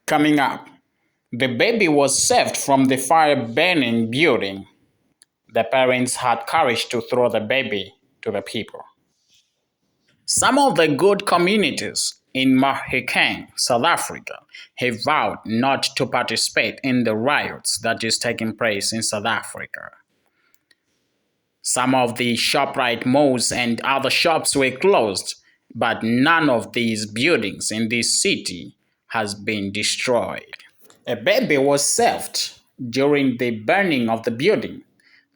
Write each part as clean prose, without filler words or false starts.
Coming up, the baby was saved from the fire-burning building. The parents had courage to throw the baby to the people. Some of the good communities in Mahikeng, South Africa, have vowed not to participate in the riots that is taking place in South Africa. Some of the ShopRite malls and other shops were closed, but none of these buildings in this city has been destroyed. A baby was saved during the burning of the building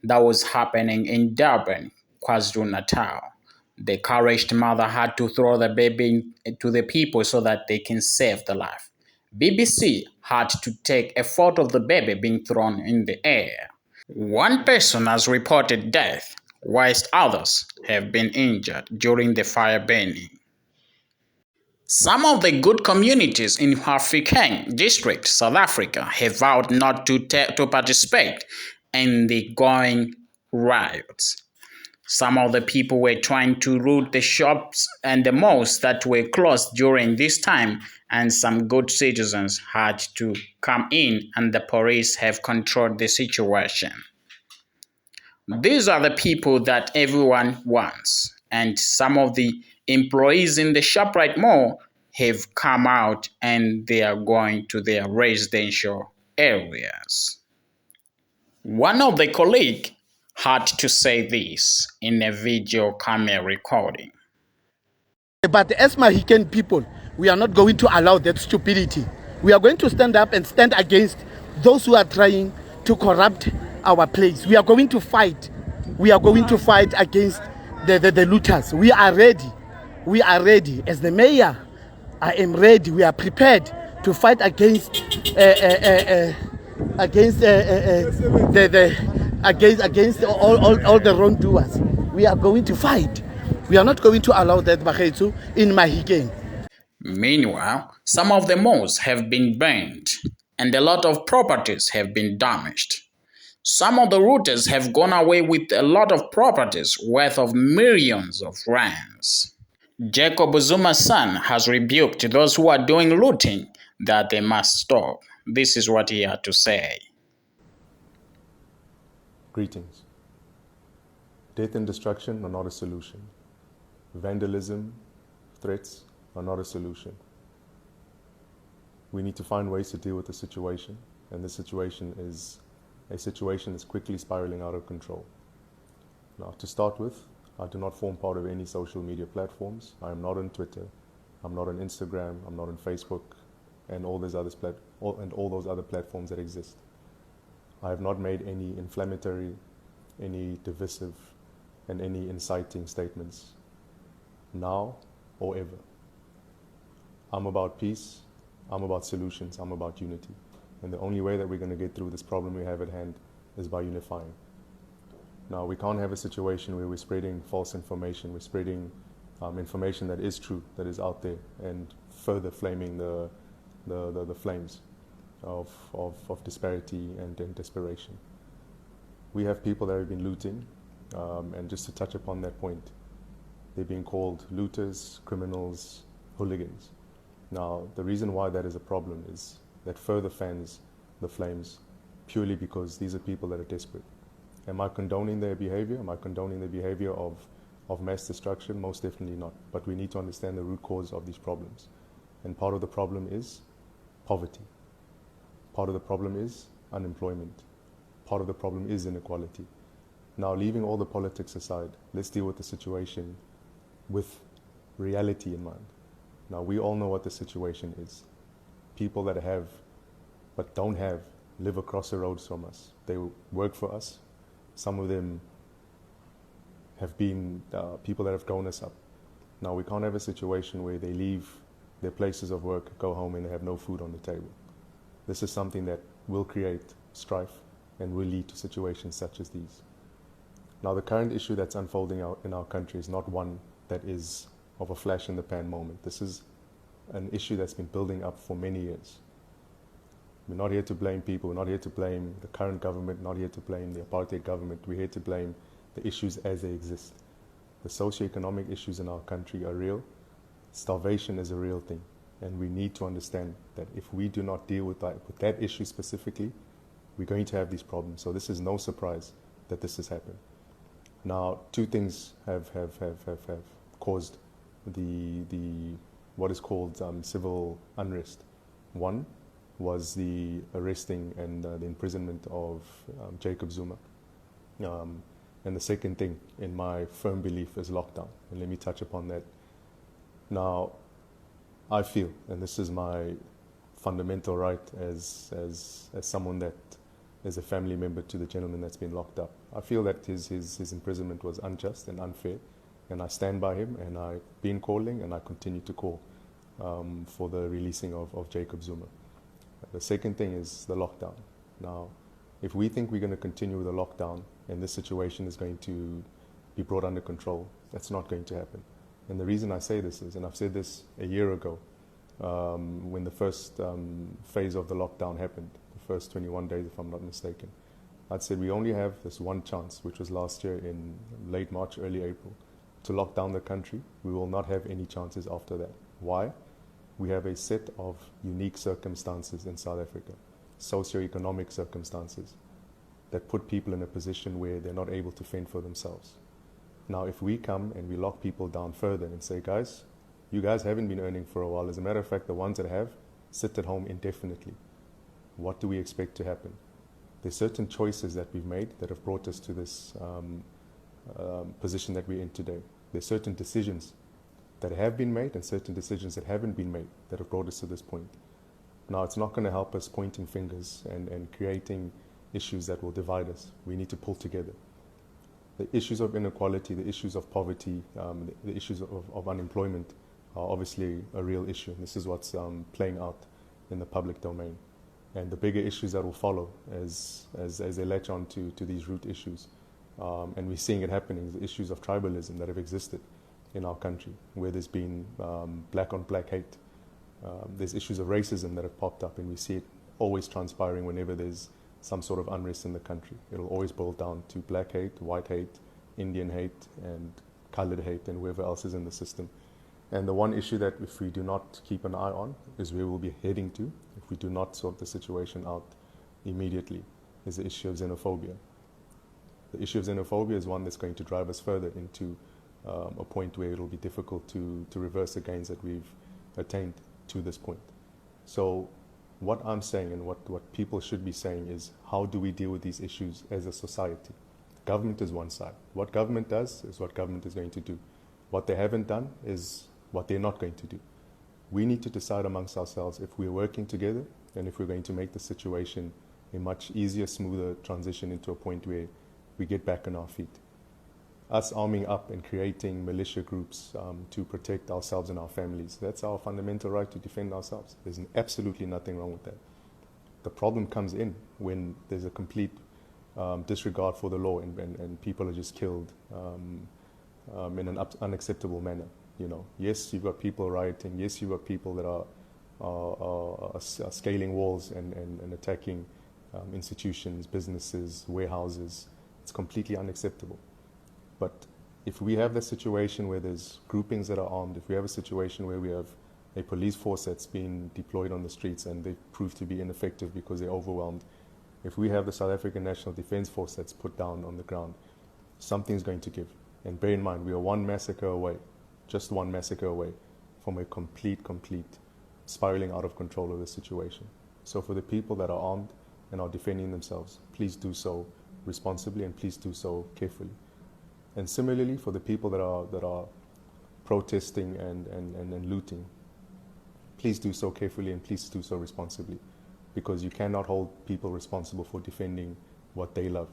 that was happening in Durban, KwaZulu-Natal. The encouraged mother had to throw the baby to the people so that they can save the life. BBC had to take a photo of the baby being thrown in the air. One person has reported death, whilst others have been injured during the fire burning. Some of the good communities in Hafeking district, South Africa, have vowed not to participate in the going riots. Some of the people were trying to loot the shops and the malls that were closed during this time, and some good citizens had to come in, and the police have controlled the situation. These are the people that everyone wants, and some of the employees in the ShopRite mall have come out and they are going to their residential areas. One of the colleagues had to say this in a video camera recording. But as Mahican people, we are not going to allow that stupidity. We are going to stand up and stand against those who are trying to corrupt our place. We are going to fight. We are going to fight against the looters. We are ready. We are ready. As the mayor, I am ready. We are prepared to fight against against all the wrongdoers. We are going to fight. We are not going to allow that Bakhetsu in Mahikeng. Meanwhile, some of the malls have been burned and a lot of properties have been damaged. Some of the looters have gone away with a lot of properties worth of millions of rands. Jacob Zuma's son has rebuked those who are doing looting that they must stop. This is what he had to say. Greetings. Death and destruction are not a solution. Vandalism, threats are not a solution. We need to find ways to deal with the situation, and this situation is a situation that's quickly spiraling out of control. Now, to start with, I do not form part of any social media platforms. I am not on Twitter, I'm not on Instagram, I'm not on Facebook, and all those other platforms that exist. I have not made any inflammatory, any divisive, and any inciting statements, now or ever. I'm about peace, I'm about solutions, I'm about unity. And the only way that we're going to get through this problem we have at hand is by unifying. Now, we can't have a situation where we're spreading false information, we're spreading information that is true, that is out there, and further flaming the flames of disparity and desperation. We have people that have been looting, and just to touch upon that point, they're being called looters, criminals, hooligans. Now, the reason why that is a problem is that further fans the flames purely because these are people that are desperate. Am I condoning their behavior? Am I condoning the behavior of mass destruction? Most definitely not. But we need to understand the root cause of these problems. And part of the problem is poverty. Part of the problem is unemployment. Part of the problem is inequality. Now, leaving all the politics aside, let's deal with the situation with reality in mind. Now, we all know what the situation is. People that have but don't have live across the roads from us. They work for us. Some of them have been people that have grown us up. Now, we can't have a situation where they leave their places of work, go home, and they have no food on the table. This is something that will create strife and will lead to situations such as these. Now, the current issue that's unfolding in our country is not one that is of a flash in the pan moment. This is an issue that's been building up for many years. We're not here to blame people, we're not here to blame the current government, not here to blame the apartheid government, we're here to blame the issues as they exist. The socioeconomic issues in our country are real. Starvation is a real thing. And we need to understand that if we do not deal with that issue specifically, we're going to have these problems. So this is no surprise that this has happened. Now, two things have caused the what is called civil unrest. One was the arresting and the imprisonment of Jacob Zuma. And the second thing, in my firm belief, is lockdown. And let me touch upon that. Now, I feel, and this is my fundamental right as someone that is a family member to the gentleman that's been locked up. I feel that his imprisonment was unjust and unfair, and I stand by him, and I've been calling, and I continue to call for the releasing of Jacob Zuma. The second thing is the lockdown. Now, if we think we're going to continue with the lockdown and this situation is going to be brought under control, that's not going to happen. And the reason I say this is, and I've said this a year ago, when the first phase of the lockdown happened, the first 21 days, if I'm not mistaken, I'd said we only have this one chance, which was last year in late March, early April, to lock down the country. We will not have any chances after that. Why? We have a set of unique circumstances in South Africa, socio-economic circumstances, that put people in a position where they're not able to fend for themselves. Now, if we come and we lock people down further and say, guys, you guys haven't been earning for a while. As a matter of fact, the ones that have sit at home indefinitely. What do we expect to happen? There's certain choices that we've made that have brought us to this position that we're in today. There's certain decisions that have been made and certain decisions that haven't been made that have brought us to this point. Now, it's not going to help us pointing fingers and creating issues that will divide us. We need to pull together. The issues of inequality, the issues of poverty, the issues of unemployment are obviously a real issue. This is what's playing out in the public domain. And the bigger issues that will follow as they latch on to these root issues. And we're seeing it happening, the issues of tribalism that have existed in our country, where there's been black on black hate. There's issues of racism that have popped up, and we see it always transpiring whenever there's some sort of unrest in the country. It'll always boil down to black hate, white hate, Indian hate, and colored hate, and whoever else is in the system. And the one issue that if we do not keep an eye on is where we'll be heading to if we do not sort the situation out immediately, is the issue of xenophobia. The issue of xenophobia is one that's going to drive us further into a point where it'll be difficult to reverse the gains that we've attained to this point. So what I'm saying and what people should be saying is, how do we deal with these issues as a society? Government is one side. What government does is what government is going to do. What they haven't done is what they're not going to do. We need to decide amongst ourselves if we're working together and if we're going to make the situation a much easier, smoother transition into a point where we get back on our feet. Us arming up and creating militia groups to protect ourselves and our families, that's our fundamental right to defend ourselves. There's absolutely nothing wrong with that. The problem comes in when there's a complete disregard for the law and people are just killed in an unacceptable manner. You know, yes, you've got people rioting. Yes, you've got people that are scaling walls and attacking institutions, businesses, warehouses. It's completely unacceptable. But if we have the situation where there's groupings that are armed, if we have a situation where we have a police force that's been deployed on the streets and they prove to be ineffective because they're overwhelmed, if we have the South African National Defence Force that's put down on the ground, something's going to give. And bear in mind, we are one massacre away, just one massacre away from a complete spiraling out of control of the situation. So for the people that are armed and are defending themselves, please do so responsibly and please do so carefully. And similarly, for the people that are protesting and looting, please do so carefully and please do so responsibly, because you cannot hold people responsible for defending what they love.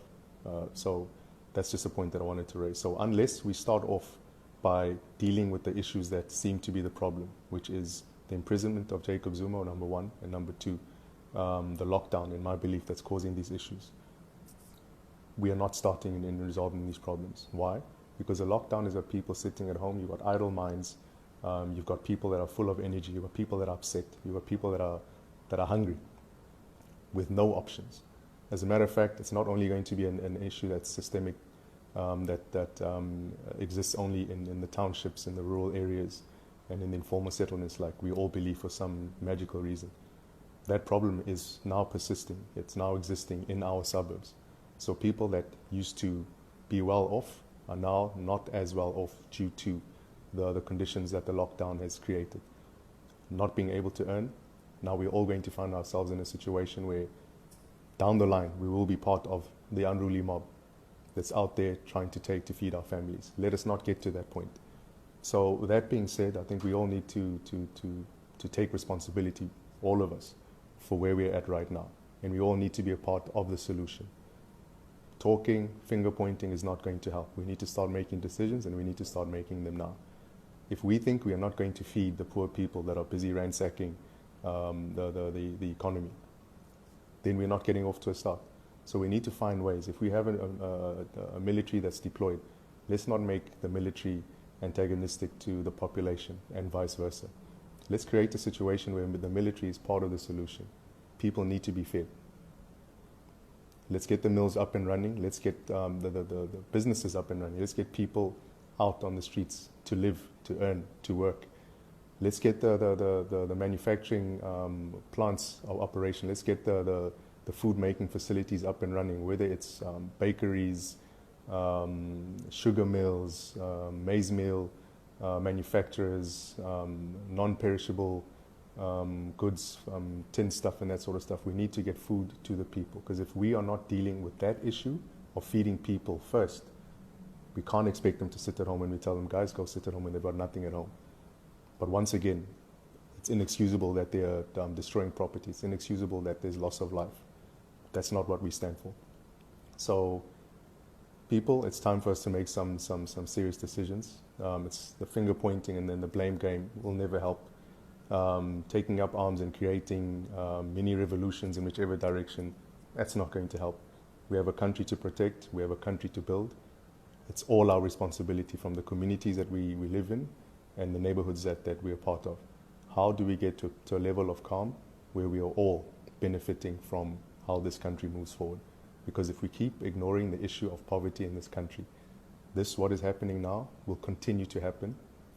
So that's just a point that I wanted to raise. So unless we start off by dealing with the issues that seem to be the problem, which is the imprisonment of Jacob Zuma, number one, and number two, the lockdown, in my belief, that's causing these issues, we are not starting in resolving these problems. Why? Because the lockdown is of people sitting at home. You've got idle minds. You've got people that are full of energy. You've got people that are upset. You've got people that are hungry with no options. As a matter of fact, it's not only going to be an issue that's systemic, that exists only in the townships, in the rural areas. and in informal settlements like we all believe for some magical reason. That problem is now persisting. It's now existing in our suburbs. So people that used to be well off are now not as well off due to the conditions that the lockdown has created. Not being able to earn, now we're all going to find ourselves in a situation where down the line we will be part of the unruly mob that's out there trying to feed our families. Let us not get to that point. So with that being said, I think we all need to take responsibility, all of us, for where we're at right now. And we all need to be a part of the solution. Talking, finger pointing is not going to help. We need to start making decisions, and we need to start making them now. If we think we are not going to feed the poor people that are busy ransacking the economy, then we're not getting off to a start. So we need to find ways. If we have a military that's deployed, let's not make the military antagonistic to the population and vice versa. Let's create a situation where the military is part of the solution. People need to be fed. Let's get the mills up and running. Let's get the businesses up and running. Let's get people out on the streets to live, to earn, to work. Let's get the manufacturing plants of operation. Let's get the food making facilities up and running, whether it's bakeries, sugar mills, maize meal manufacturers, non-perishable goods, tin stuff and that sort of stuff. We need to get food to the people, because if we are not dealing with that issue of feeding people first, we can't expect them to sit at home when we tell them, guys, go sit at home when they've got nothing at home. But once again, it's inexcusable that they are destroying property. It's inexcusable that there's loss of life. That's not what we stand for. So people, it's time for us to make some serious decisions. It's the finger pointing and then the blame game will never help. Taking up arms and creating mini revolutions in whichever direction, that's not going to help. We have a country to protect. We have a country to build. It's all our responsibility, from the communities that we live in and the neighborhoods that we're part of. How do we get to a level of calm where we are all benefiting from how this country moves forward? Because if we keep ignoring the issue of poverty in this country, what is happening now will continue to happen.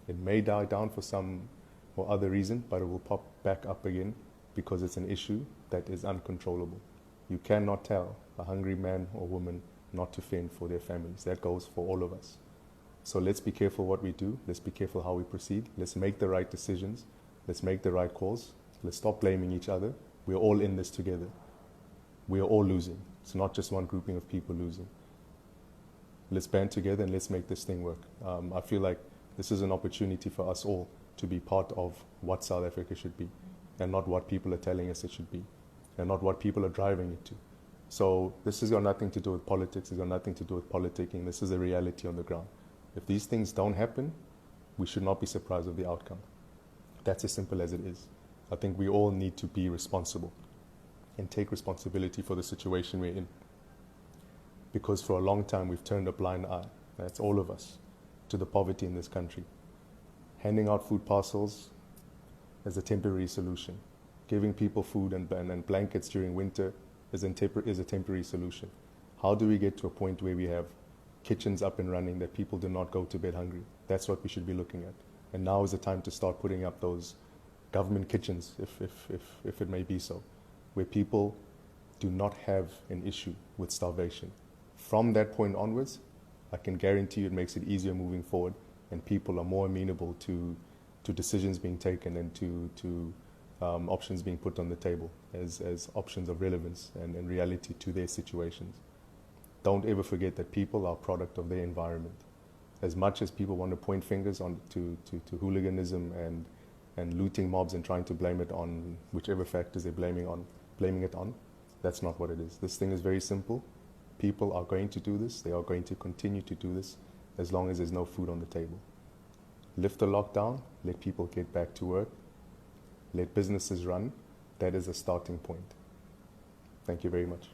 It may die down for some or other reason, but it will pop back up again because it's an issue that is uncontrollable. You cannot tell a hungry man or woman not to fend for their families. That goes for all of us. So let's be careful what we do. Let's be careful how we proceed. Let's make the right decisions. Let's make the right calls. Let's stop blaming each other. We're all in this together. We are all losing. It's not just one grouping of people losing. Let's band together and let's make this thing work. I feel like this is an opportunity for us all to be part of what South Africa should be, and not what people are telling us it should be, and not what people are driving it to. So this has got nothing to do with politics. It's got nothing to do with politicking. This is a reality on the ground. If these things don't happen, we should not be surprised with the outcome. That's as simple as it is. I think we all need to be responsible and take responsibility for the situation we're in. Because for a long time we've turned a blind eye, that's all of us, to the poverty in this country. Handing out food parcels as a temporary solution. Giving people food and blankets during winter is a temporary solution. How do we get to a point where we have kitchens up and running that people do not go to bed hungry? That's what we should be looking at. And now is the time to start putting up those government kitchens, if it may be so, where people do not have an issue with starvation. From that point onwards, I can guarantee you it makes it easier moving forward, and people are more amenable to decisions being taken and to options being put on the table as options of relevance and reality to their situations. Don't ever forget that people are a product of their environment. As much as people want to point fingers to hooliganism and looting mobs and trying to blame it on whichever factors they're blaming it on, that's not what it is. This thing is very simple. People are going to do this. They are going to continue to do this as long as there's no food on the table. Lift the lockdown, let people get back to work, let businesses run. That is a starting point. Thank you very much.